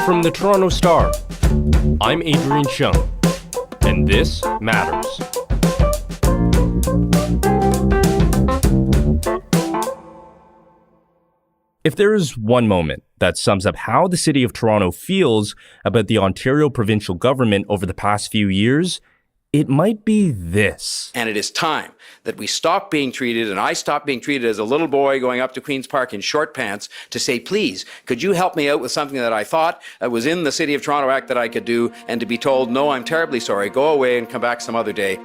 From the Toronto Star, I'm Adrian Cheung, and this matters. If there is one moment that sums up how the City of Toronto feels about the Ontario provincial government over the past few years, it might be this. And it is time that we stop being treated, and I stop being treated as a little boy going up to Queen's Park in short pants to say, please, could you help me out with something that I thought was in the City of Toronto Act that I could do, and to be told, no, I'm terribly sorry, go away and come back some other day.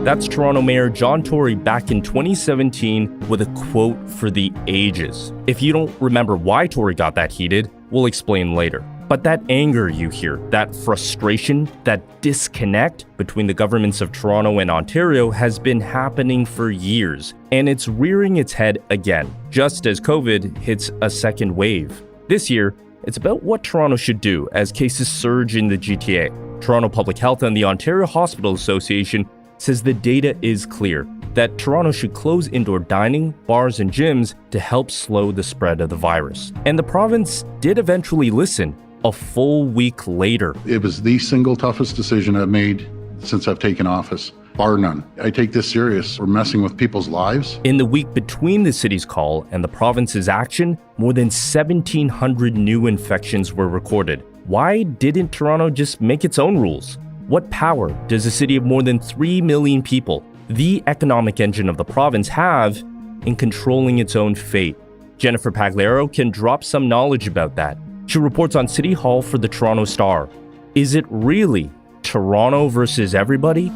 That's Toronto Mayor John Tory back in 2017 with a quote for the ages. If you don't remember why Tory got that heated, we'll explain later. But that anger you hear, that frustration, that disconnect between the governments of Toronto and Ontario has been happening for years, and it's rearing its head again, just as COVID hits a second wave. This year, it's about what Toronto should do as cases surge in the GTA. Toronto Public Health and the Ontario Hospital Association says the data is clear that Toronto should close indoor dining, bars, and gyms to help slow the spread of the virus. And the province did eventually listen a full week later. It was the single toughest decision I've made since I've taken office, bar none. I take this serious. We're messing with people's lives. In the week between the city's call and the province's action, more than 1,700 new infections were recorded. Why didn't Toronto just make its own rules? What power does a city of more than 3 million people, the economic engine of the province, have in controlling its own fate? Jennifer Pagliaro can drop some knowledge about that. She reports on City Hall for the Toronto Star. Is it really Toronto versus everybody?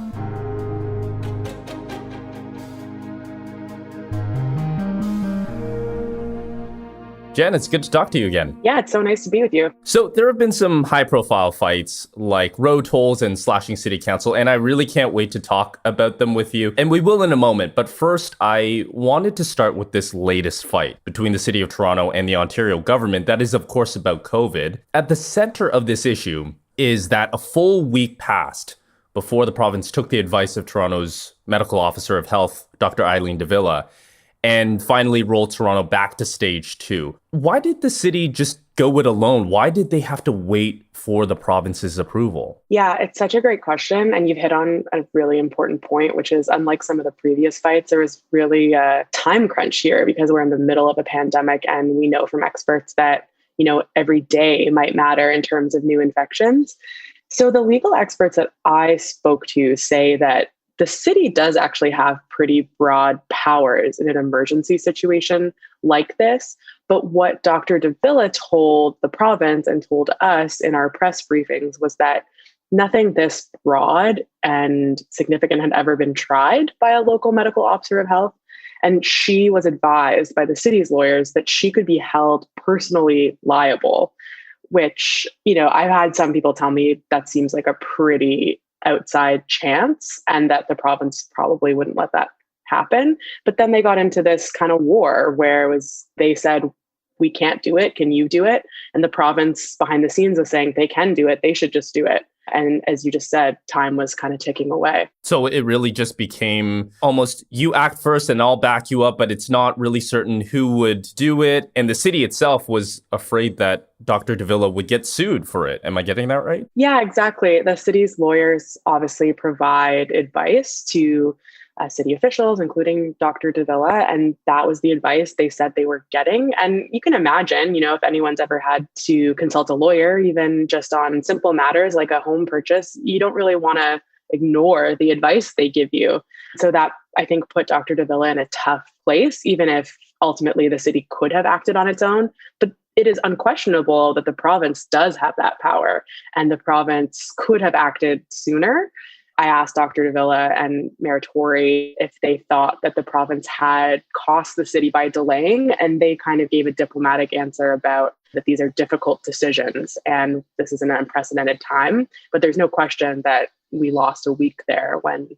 Jen, it's good to talk to you again. Yeah, it's so nice to be with you. So there have been some high-profile fights like road tolls and slashing city council, and I really can't wait to talk about them with you. And we will in a moment. But first, I wanted to start with this latest fight between the City of Toronto and the Ontario government. That is, of course, about COVID. At the center of this issue is that a full week passed before the province took the advice of Toronto's medical officer of health, Dr. Eileen de Villa, and finally rolled Toronto back to stage 2. Why did the city just go it alone? Why did they have to wait for the province's approval? Yeah, it's such a great question. And you've hit on a really important point, which is unlike some of the previous fights, there was really a time crunch here because we're in the middle of a pandemic. And we know from experts that, every day might matter in terms of new infections. So the legal experts that I spoke to say that the city does actually have pretty broad powers in an emergency situation like this. But what Dr. de Villa told the province and told us in our press briefings was that nothing this broad and significant had ever been tried by a local medical officer of health. And she was advised by the city's lawyers that she could be held personally liable, which, I've had some people tell me that seems like a pretty outside chance and that the province probably wouldn't let that happen. But then they got into this kind of war where they said, we can't do it. Can you do it? And the province behind the scenes was saying they can do it. They should just do it. And as you just said, time was kind of ticking away. So it really just became almost you act first and I'll back you up, but it's not really certain who would do it. And the city itself was afraid that Dr. de Villa would get sued for it. Am I getting that right? Yeah, exactly. The city's lawyers obviously provide advice to city officials, including Dr. de Villa. And that was the advice they said they were getting. And you can imagine, if anyone's ever had to consult a lawyer, even just on simple matters like a home purchase, you don't really want to ignore the advice they give you. So that, I think, put Dr. de Villa in a tough place, even if ultimately the city could have acted on its own. But it is unquestionable that the province does have that power and the province could have acted sooner. I asked Dr. de Villa and Mayor Tory if they thought that the province had cost the city by delaying, and they kind of gave a diplomatic answer about that these are difficult decisions and this is an unprecedented time. But there's no question that we lost a week there when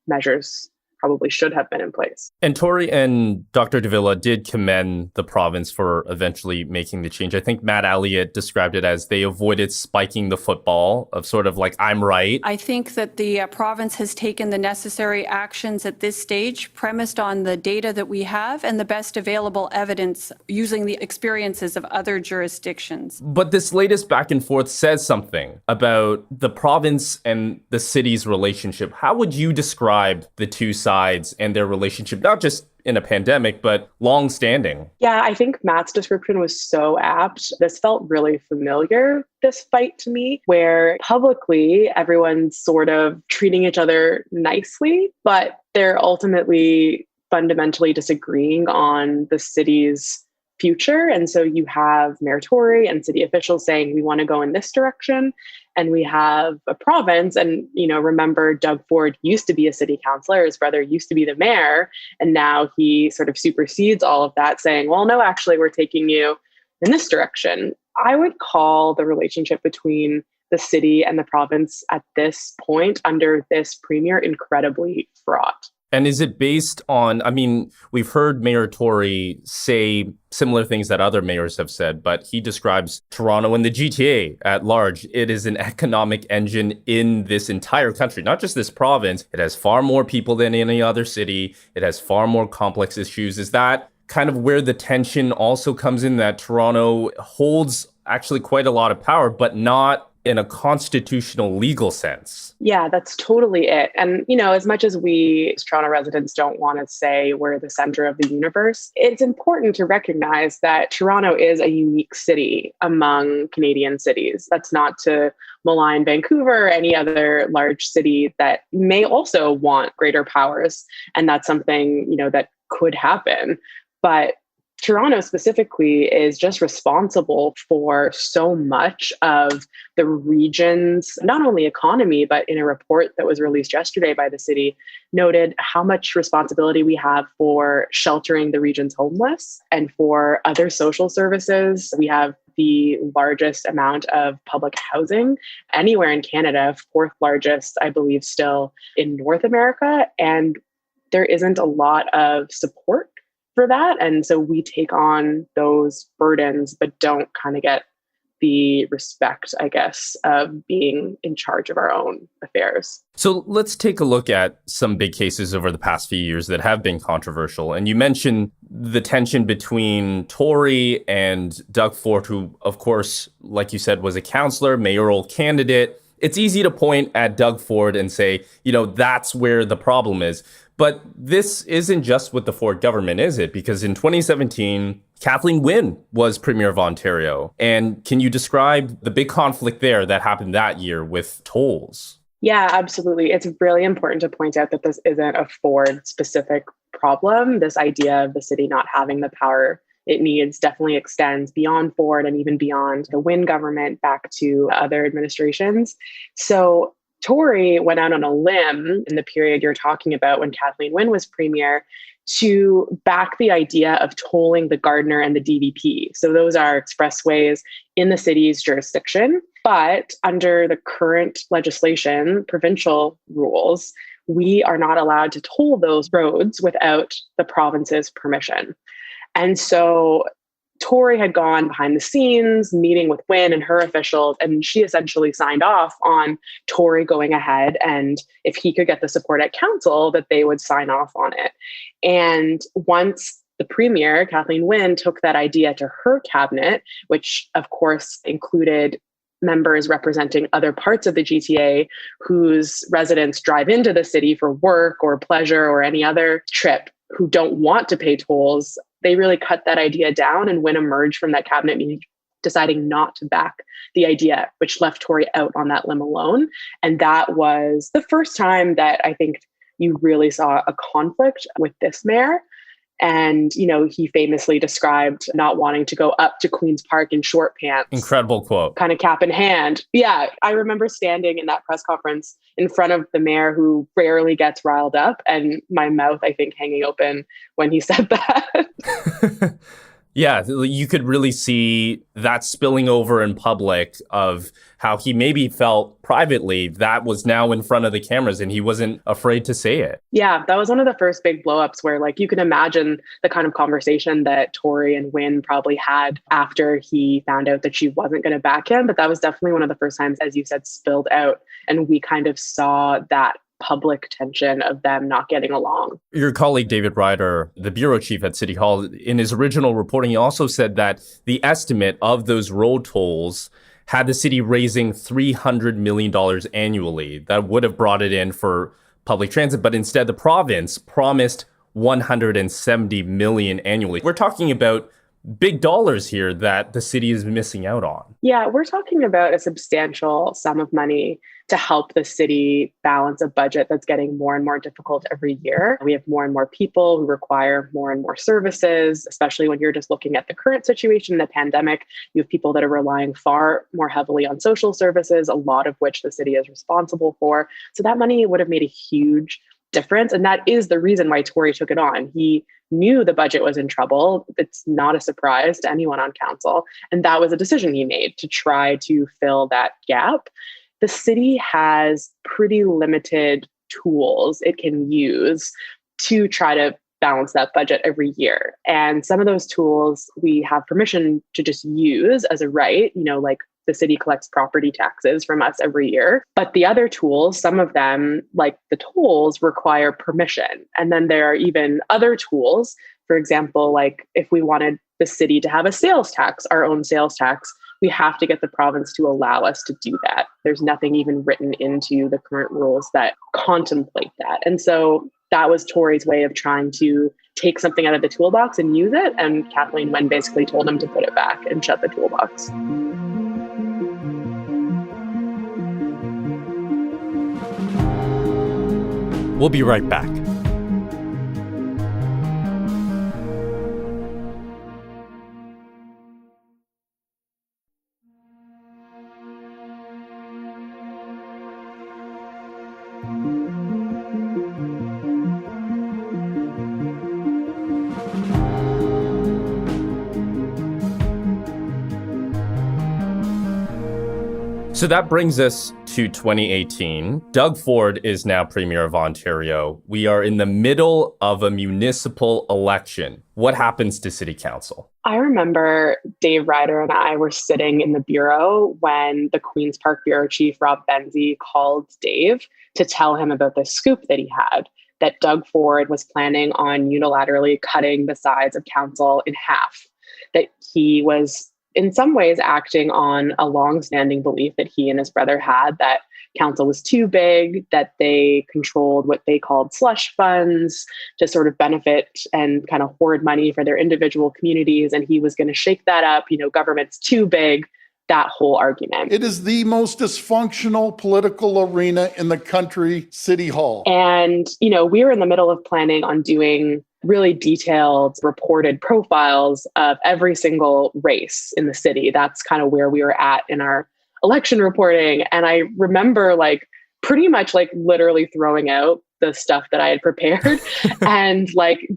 measures probably should have been in place. And Tory and Dr. Davila did commend the province for eventually making the change. I think Matt Elliott described it as they avoided spiking the football of sort of like, I'm right. I think that the province has taken the necessary actions at this stage, premised on the data that we have and the best available evidence using the experiences of other jurisdictions. But this latest back and forth says something about the province and the city's relationship. How would you describe the two sides and their relationship, not just in a pandemic, but long-standing? Yeah, I think Matt's description was so apt. This felt really familiar, this fight to me, where publicly everyone's sort of treating each other nicely, but they're ultimately fundamentally disagreeing on the city's future. And so you have Mayor Tory and city officials saying, we want to go in this direction. And we have a province, and, remember Doug Ford used to be a city councillor, his brother used to be the mayor, and now he sort of supersedes all of that, saying, well, no, actually, we're taking you in this direction. I would call the relationship between the city and the province at this point under this premier incredibly fraught. And is it based on, we've heard Mayor Tory say similar things that other mayors have said, but he describes Toronto and the GTA at large. It is an economic engine in this entire country, not just this province. It has far more people than any other city. It has far more complex issues. Is that kind of where the tension also comes in, that Toronto holds actually quite a lot of power, but not in a constitutional legal sense? Yeah, that's totally it. And, as much as we as Toronto residents don't want to say we're the center of the universe, it's important to recognize that Toronto is a unique city among Canadian cities. That's not to malign Vancouver or any other large city that may also want greater powers. And that's something, that could happen. But Toronto specifically is just responsible for so much of the region's not only economy, but in a report that was released yesterday by the city, noted how much responsibility we have for sheltering the region's homeless and for other social services. We have the largest amount of public housing anywhere in Canada, fourth largest, I believe, still in North America. And there isn't a lot of support for that. And so we take on those burdens, but don't kind of get the respect, I guess, of being in charge of our own affairs. So let's take a look at some big cases over the past few years that have been controversial. And you mentioned the tension between Tory and Doug Ford, who, of course, like you said, was a councillor, mayoral candidate. It's easy to point at Doug Ford and say, that's where the problem is. But this isn't just with the Ford government, is it? Because in 2017, Kathleen Wynne was Premier of Ontario. And can you describe the big conflict there that happened that year with tolls? Yeah, absolutely. It's really important to point out that this isn't a Ford-specific problem. This idea of the city not having the power it needs definitely extends beyond Ford and even beyond the Wynne government back to other administrations. So Tory went out on a limb in the period you're talking about when Kathleen Wynne was premier to back the idea of tolling the Gardiner and the DVP. So those are expressways in the city's jurisdiction. But under the current legislation, provincial rules, we are not allowed to toll those roads without the province's permission. And so Tory had gone behind the scenes, meeting with Wynne and her officials, and she essentially signed off on Tory going ahead. And if he could get the support at council, that they would sign off on it. And once the premier, Kathleen Wynne, took that idea to her cabinet, which of course included members representing other parts of the GTA whose residents drive into the city for work or pleasure or any other trip, who don't want to pay tolls, they really cut that idea down, and Wynne emerged from that cabinet meeting deciding not to back the idea, which left Tory out on that limb alone. And that was the first time that I think you really saw a conflict with this mayor. And, he famously described not wanting to go up to Queen's Park in short pants. Incredible quote. Kind of cap in hand. Yeah, I remember standing in that press conference in front of the mayor who rarely gets riled up, and my mouth, I think, hanging open when he said that. Yeah, you could really see that spilling over in public of how he maybe felt privately that was now in front of the cameras and he wasn't afraid to say it. Yeah, that was one of the first big blowups where like you can imagine the kind of conversation that Tory and Wynne probably had after he found out that she wasn't going to back him. But that was definitely one of the first times, as you said, spilled out. And we kind of saw that public tension of them not getting along. Your colleague, David Ryder, the bureau chief at City Hall, in his original reporting, he also said that the estimate of those road tolls had the city raising $300 million annually. That would have brought it in for public transit, but instead the province promised $170 million annually. We're talking about big dollars here that the city is missing out on. Yeah, we're talking about a substantial sum of money to help the city balance a budget that's getting more and more difficult every year. We have more and more people who require more and more services, especially when you're just looking at the current situation, the pandemic. You have people that are relying far more heavily on social services, a lot of which the city is responsible for. So that money would have made a huge difference. And that is the reason why Tory took it on. He knew the budget was in trouble. It's not a surprise to anyone on council. And that was a decision he made to try to fill that gap. The city has pretty limited tools it can use to try to balance that budget every year. And some of those tools we have permission to just use as a right, like the city collects property taxes from us every year. But the other tools, some of them, like the tolls, require permission. And then there are even other tools. For example, like if we wanted the city to have a sales tax, our own sales tax, we have to get the province to allow us to do that. There's nothing even written into the current rules that contemplate that. And so that was Tory's way of trying to take something out of the toolbox and use it. And Kathleen Wynne basically told him to put it back and shut the toolbox. We'll be right back. So that brings us to 2018. Doug Ford is now Premier of Ontario. We are in the middle of a municipal election. What happens to City Council? I remember Dave Ryder and I were sitting in the bureau when the Queen's Park Bureau Chief, Rob Benzie, called Dave to tell him about the scoop that he had, that Doug Ford was planning on unilaterally cutting the size of council in half, that he was in some ways acting on a longstanding belief that he and his brother had, that council was too big, that they controlled what they called slush funds to sort of benefit and kind of hoard money for their individual communities. And he was going to shake that up. Government's too big, that whole argument. It is the most dysfunctional political arena in the country, City Hall. And, we were in the middle of planning on doing really detailed reported profiles of every single race in the city. That's kind of where we were at in our election reporting. And I remember pretty much literally throwing out the stuff that I had prepared and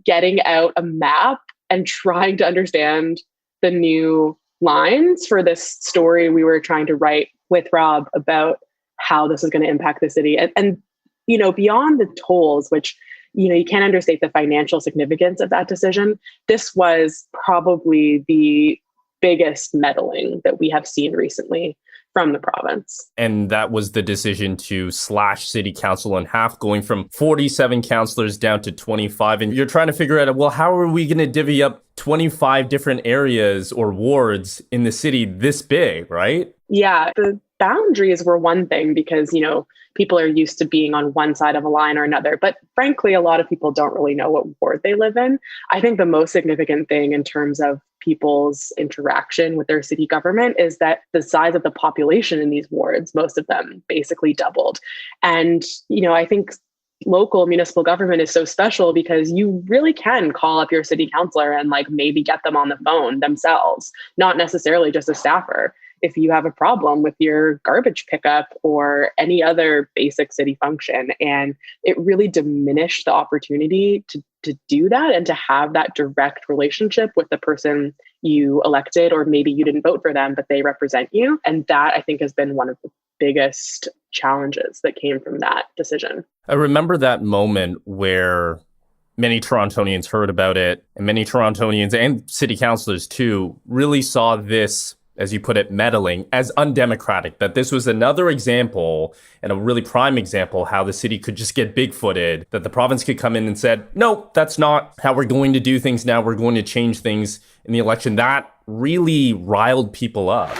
getting out a map and trying to understand the new lines for this story we were trying to write with Rob about how this is going to impact the city. And beyond the tolls, which you can't understate the financial significance of that decision. This was probably the biggest meddling that we have seen recently from the province. And that was the decision to slash City Council in half, going from 47 councillors down to 25. And you're trying to figure out, well, how are we going to divvy up 25 different areas or wards in the city this big, right? Yeah, the boundaries were one thing because, people are used to being on one side of a line or another. But frankly, a lot of people don't really know what ward they live in. I think the most significant thing in terms of people's interaction with their city government is that the size of the population in these wards, most of them basically doubled. And, I think local municipal government is so special because you really can call up your city councilor and maybe get them on the phone themselves, not necessarily just a staffer. If you have a problem with your garbage pickup or any other basic city function. And it really diminished the opportunity to do that and to have that direct relationship with the person you elected, or maybe you didn't vote for them, but they represent you. And that, I think, has been one of the biggest challenges that came from that decision. I remember that moment where many Torontonians heard about it, and many Torontonians and city councillors too really saw this, as you put it, meddling as undemocratic, that this was another example and a really prime example how the city could just get big-footed, that the province could come in and said, no, that's not how we're going to do things now. We're going to change things in the election. That really riled people up.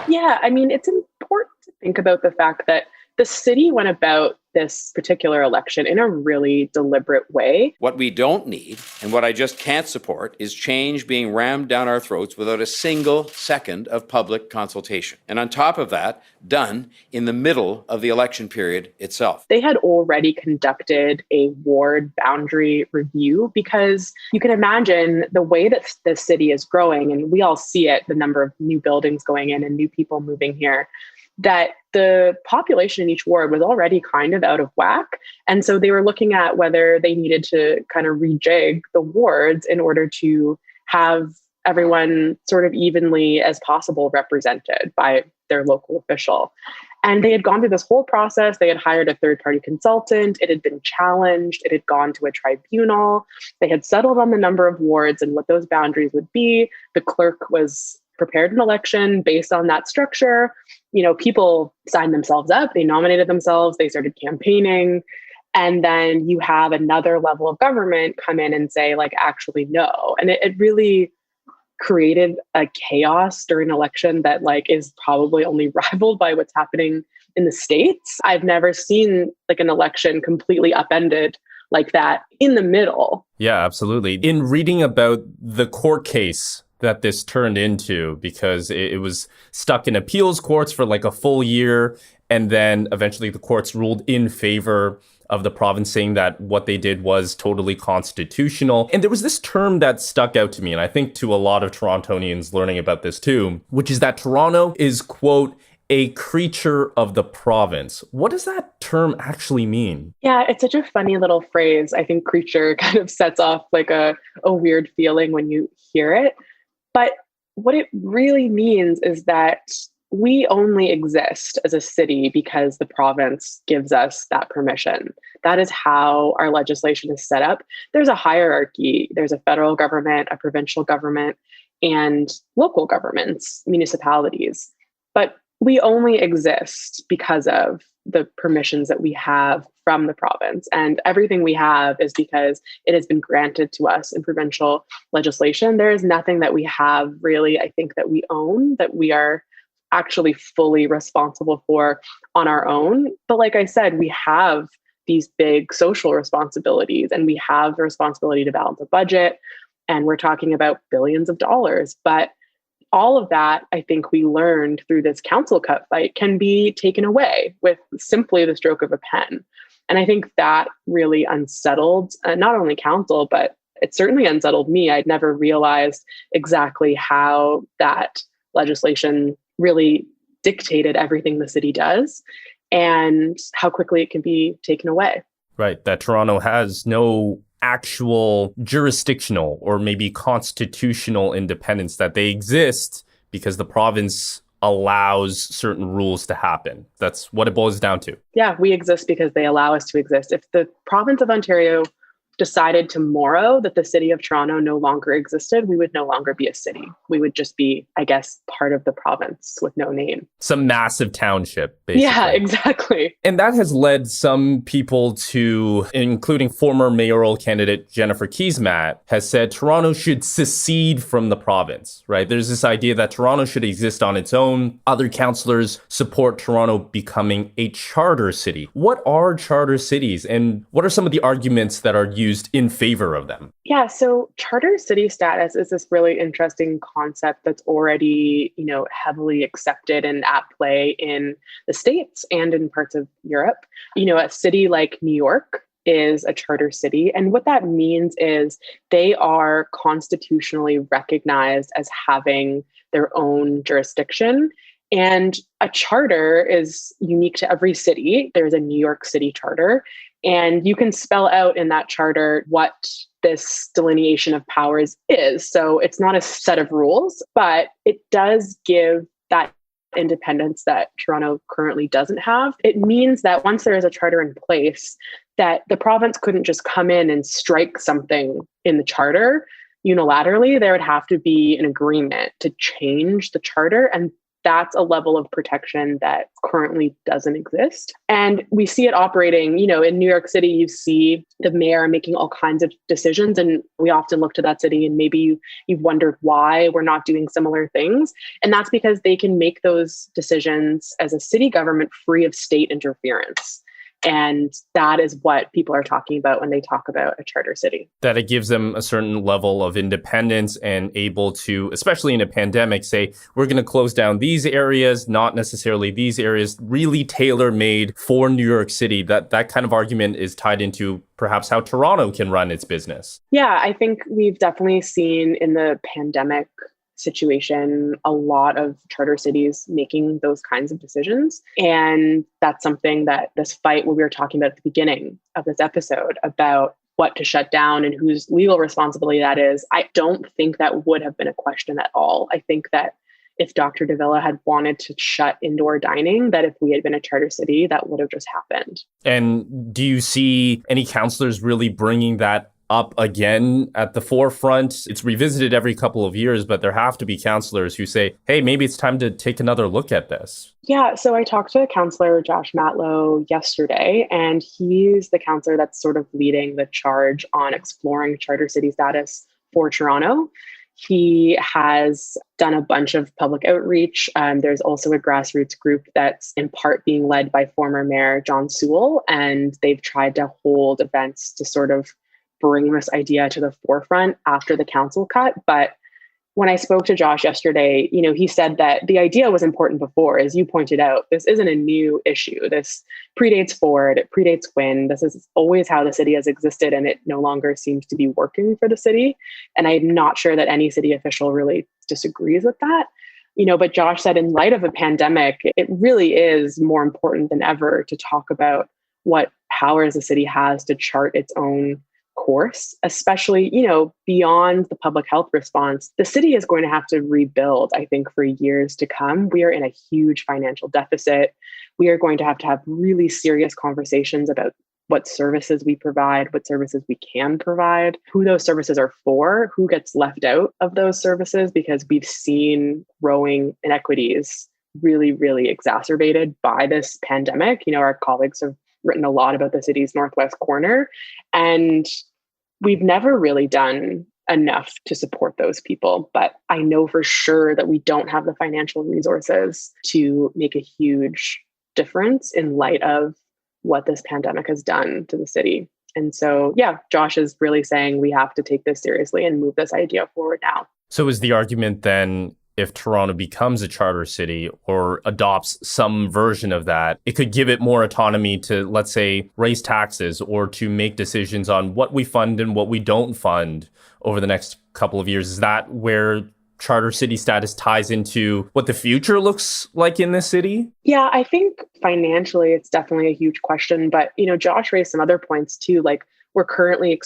Yeah, I mean, it's important to think about the fact that the city went about this particular election in a really deliberate way. What we don't need, and what I just can't support, is change being rammed down our throats without a single second of public consultation. And on top of that, done in the middle of the election period itself. They had already conducted a ward boundary review, because you can imagine the way that the city is growing, and we all see it, the number of new buildings going in and new people moving here, that the population in each ward was already kind of out of whack. And so they were looking at whether they needed to kind of rejig the wards in order to have everyone sort of evenly as possible represented by their local official. And they had gone through this whole process. They had hired a third-party consultant. It had been challenged. It had gone to a tribunal. They had settled on the number of wards and what those boundaries would be. The clerk was prepared an election based on that structure. You know, people signed themselves up, they nominated themselves, they started campaigning. And then you have another level of government come in and say, like, actually, no. And it really created a chaos during an election that, like, is probably only rivaled by what's happening in the States. I've never seen like an election completely upended like that in the middle. Yeah, absolutely. In reading about the court case that this turned into, because it was stuck in appeals courts for like a full year, and then eventually the courts ruled in favor of the province, saying that what they did was totally constitutional. And there was this term that stuck out to me, and I think to a lot of Torontonians learning about this too, which is that Toronto is, quote, a creature of the province. What does that term actually mean? Yeah, it's such a funny little phrase. I think creature kind of sets off like a weird feeling when you hear it. But what it really means is that we only exist as a city because the province gives us that permission. That is how our legislation is set up. There's a hierarchy. There's a federal government, a provincial government, and local governments, municipalities. But we only exist because of the permissions that we have from the province. And everything we have is because it has been granted to us in provincial legislation. There is nothing that we have really, I think, that we own, that we are actually fully responsible for on our own. But like I said, we have these big social responsibilities, and we have the responsibility to balance a budget. And we're talking about billions of dollars. But all of that, I think we learned through this council cut fight, can be taken away with simply the stroke of a pen. And I think that really unsettled not only council, but it certainly unsettled me. I'd never realized exactly how that legislation really dictated everything the city does and how quickly it can be taken away. Right, that Toronto has no actual jurisdictional or maybe constitutional independence, that they exist because the province allows certain rules to happen. That's what it boils down to. Yeah, we exist because they allow us to exist. If the province of Ontario decided tomorrow that the city of Toronto no longer existed, we would no longer be a city. We would just be, I guess, part of the province with no name. Some massive township, basically. Yeah, exactly. And that has led some people to, including former mayoral candidate Jennifer Keesmaat, has said Toronto should secede from the province, right? There's this idea that Toronto should exist on its own. Other councillors support Toronto becoming a charter city. What are charter cities, and what are some of the arguments that are used in favor of them? Yeah, so charter city status is this really interesting concept that's already, heavily accepted and at play in the States and in parts of Europe. A city like New York is a charter city. And what that means is they are constitutionally recognized as having their own jurisdiction. And a charter is unique to every city. There's a New York City charter. And you can spell out in that charter what this delineation of powers is. So it's not a set of rules, but it does give that independence that Toronto currently doesn't have. It means that once there is a charter in place, that the province couldn't just come in and strike something in the charter unilaterally. There would have to be an agreement to change the charter. And that's a level of protection that currently doesn't exist. And we see it operating, in New York City, you see the mayor making all kinds of decisions. And we often look to that city and maybe you've wondered why we're not doing similar things. And that's because they can make those decisions as a city government free of state interference. And that is what people are talking about when they talk about a charter city. That it gives them a certain level of independence and able to, especially in a pandemic, say, we're going to close down these areas, not necessarily these areas, really tailor-made for New York City. That kind of argument is tied into perhaps how Toronto can run its business. Yeah, I think we've definitely seen in the pandemic situation a lot of charter cities making those kinds of decisions. And that's something that this fight, what we were talking about at the beginning of this episode about what to shut down and whose legal responsibility that is, I don't think that would have been a question at all. I think that if Dr. Davila had wanted to shut indoor dining, that if we had been a charter city, that would have just happened. And do you see any councillors really bringing that up again at the forefront? It's revisited every couple of years, but there have to be councillors who say, hey, maybe it's time to take another look at this. Yeah, so I talked to Councillor Josh Matlow yesterday, and he's the councillor that's sort of leading the charge on exploring charter city status for Toronto. He has done a bunch of public outreach. There's also a grassroots group that's in part being led by former Mayor John Sewell, and they've tried to hold events to sort of bring this idea to the forefront after the council cut. But when I spoke to Josh yesterday, he said that the idea was important before. As you pointed out, this isn't a new issue. This predates Ford, it predates Quinn. This is always how the city has existed, and it no longer seems to be working for the city. And I'm not sure that any city official really disagrees with that. But Josh said in light of a pandemic, it really is more important than ever to talk about what powers the city has to chart its own course, especially, beyond the public health response. The city is going to have to rebuild, I think, for years to come. We are in a huge financial deficit. We are going to have really serious conversations about what services we provide, what services we can provide, who those services are for, who gets left out of those services, because we've seen growing inequities really, really exacerbated by this pandemic. Our colleagues have written a lot about the city's northwest corner, and we've never really done enough to support those people. But I know for sure that we don't have the financial resources to make a huge difference in light of what this pandemic has done to the city. And so, yeah, Josh is really saying we have to take this seriously and move this idea forward now. So is the argument then, if Toronto becomes a charter city or adopts some version of that, it could give it more autonomy to, let's say, raise taxes or to make decisions on what we fund and what we don't fund over the next couple of years? Is that where charter city status ties into what the future looks like in this city? Yeah, I think financially, it's definitely a huge question. But, Josh raised some other points too, like we're currently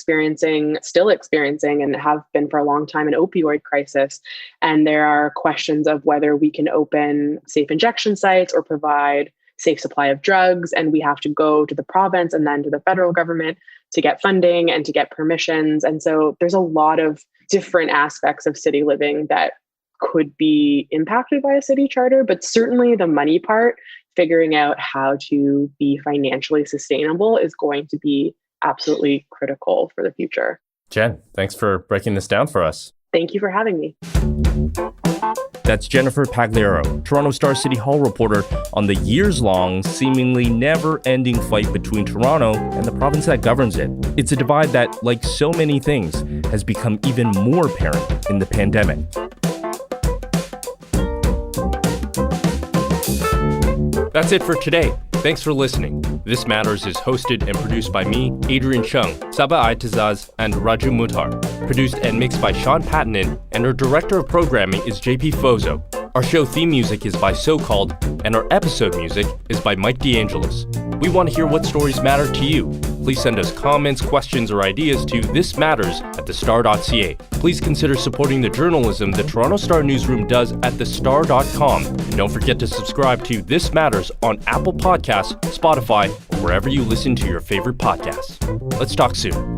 still experiencing, and have been for a long time, an opioid crisis. And there are questions of whether we can open safe injection sites or provide safe supply of drugs. And we have to go to the province and then to the federal government to get funding and to get permissions. And so there's a lot of different aspects of city living that could be impacted by a city charter, but certainly the money part, figuring out how to be financially sustainable, is going to be absolutely critical for the future. Jen, thanks for breaking this down for us. Thank you for having me. That's Jennifer Pagliaro, Toronto Star City Hall reporter, on the years-long, seemingly never-ending fight between Toronto and the province that governs it. It's a divide that, like so many things, has become even more apparent in the pandemic. That's it for today. Thanks for listening. This Matters is hosted and produced by me, Adrian Cheung, Saba Aitazaz, and Raju Mutar. Produced and mixed by Sean Pattinen, and our director of programming is JP Fozo. Our show theme music is by So Called, and our episode music is by Mike DeAngelis. We want to hear what stories matter to you. please send us comments, questions, or ideas to thismatters@thestar.ca. Please consider supporting the journalism the Toronto Star newsroom does at thestar.com. And don't forget to subscribe to This Matters on Apple Podcasts, Spotify, or wherever you listen to your favorite podcasts. Let's talk soon.